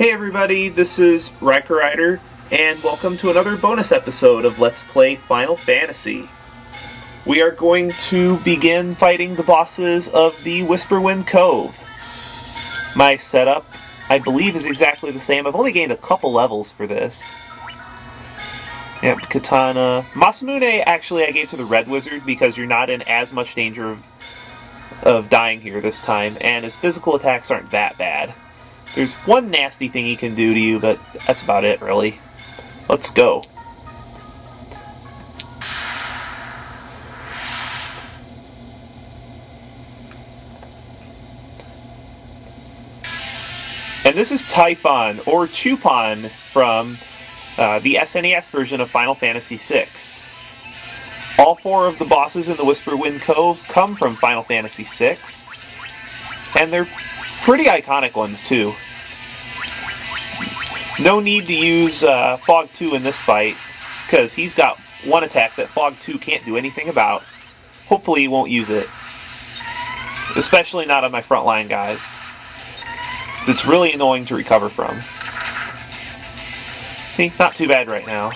Hey everybody, this is Riker Rider, and welcome to another bonus episode of Let's Play Final Fantasy. We are going to begin fighting the bosses of the Whisperwind Cove. My setup, I believe, is exactly the same. I've only gained a couple levels for this. Yep, Katana. Masamune, actually, I gave to the Red Wizard because you're not in as much danger of dying here this time, and his physical attacks aren't that bad. There's one nasty thing he can do to you, but that's about it, really. Let's go. And this is Typhon, or Chupon, from the SNES version of Final Fantasy VI. All four of the bosses in the Whisperwind Cove come from Final Fantasy VI, and they're pretty iconic ones, too. No need to use Fog 2 in this fight, because he's got one attack that Fog 2 can't do anything about. Hopefully he won't use it. Especially not on my frontline guys. It's really annoying to recover from. See, not too bad right now.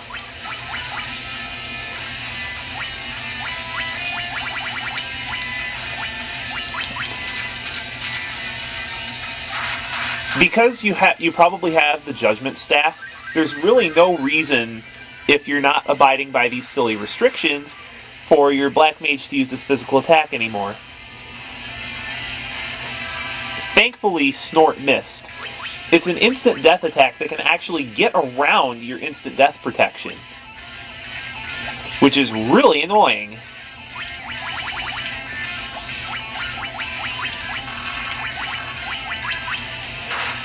Because you probably have the Judgment Staff, there's really no reason, if you're not abiding by these silly restrictions, for your Black Mage to use this physical attack anymore. Thankfully, Snort missed. It's an instant death attack that can actually get around your instant death protection, which is really annoying.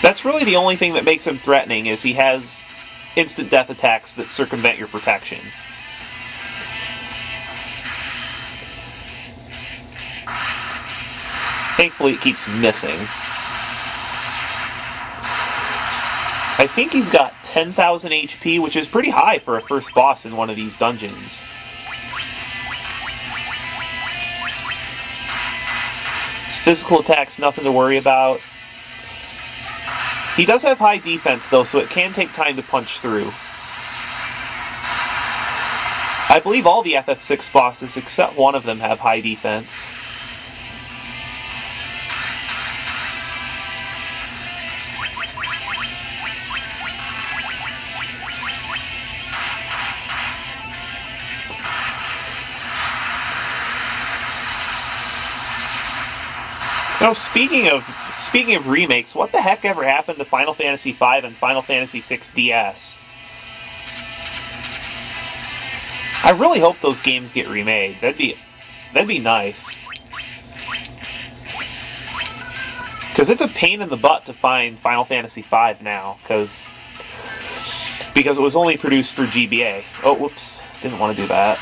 That's really the only thing that makes him threatening, is he has instant death attacks that circumvent your protection. Thankfully it keeps missing. I think he's got 10,000 HP, which is pretty high for a first boss in one of these dungeons. His physical attack's nothing to worry about. He does have high defense, though, so it can take time to punch through. I believe all the FF6 bosses, except one of them, have high defense. Now, speaking of remakes, what the heck ever happened to Final Fantasy V and Final Fantasy VI DS? I really hope those games get remade. That'd be nice. Because it's a pain in the butt to find Final Fantasy V now, because it was only produced for GBA. Oh, whoops. Didn't want to do that.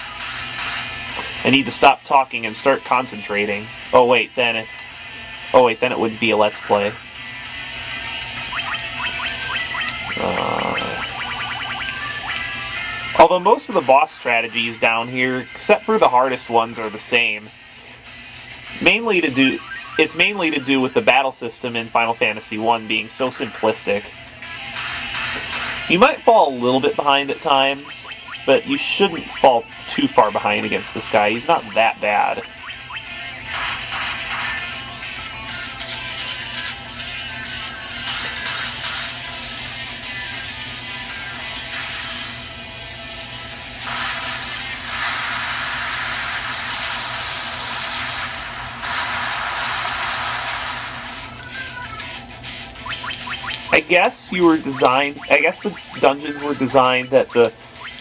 I need to stop talking and start concentrating. Oh, wait, then it wouldn't be a Let's Play. Although most of the boss strategies down here, except for the hardest ones, are the same. It's mainly to do with the battle system in Final Fantasy I being so simplistic. You might fall a little bit behind at times, but you shouldn't fall too far behind against this guy. He's not that bad. I guess the dungeons were designed that the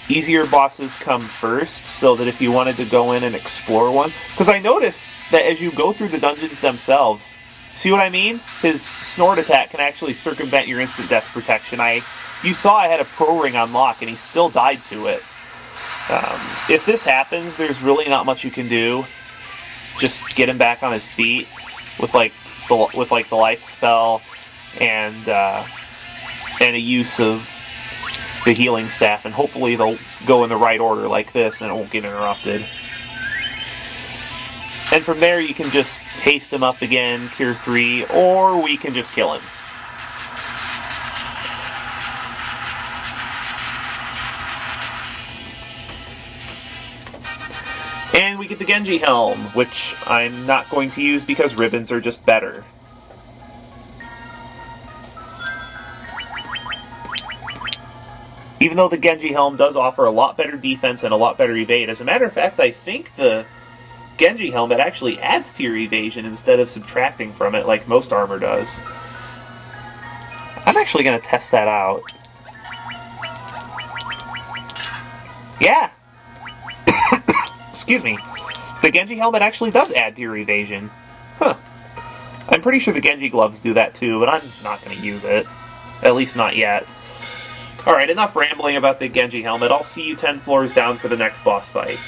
easier bosses come first, so that if you wanted to go in and explore one... Because I noticed that as you go through the dungeons themselves, see what I mean? His Snort attack can actually circumvent your instant death protection. You saw I had a pro ring on lock, and he still died to it. If this happens, there's really not much you can do. Just get him back on his feet with the life spell and a use of the healing staff, and hopefully they'll go in the right order like this and it won't get interrupted. And from there you can just haste him up again, Cure 3, or we can just kill him. And we get the Genji helm, which I'm not going to use because ribbons are just better. Even though the Genji helm does offer a lot better defense and a lot better evade. As a matter of fact, I think the Genji helmet actually adds to your evasion instead of subtracting from it like most armor does. I'm actually going to test that out. Yeah! Excuse me. The Genji helmet actually does add to your evasion. Huh. I'm pretty sure the Genji gloves do that too, but I'm not going to use it. At least not yet. Alright, enough rambling about the Genji helmet. I'll see you 10 floors down for the next boss fight.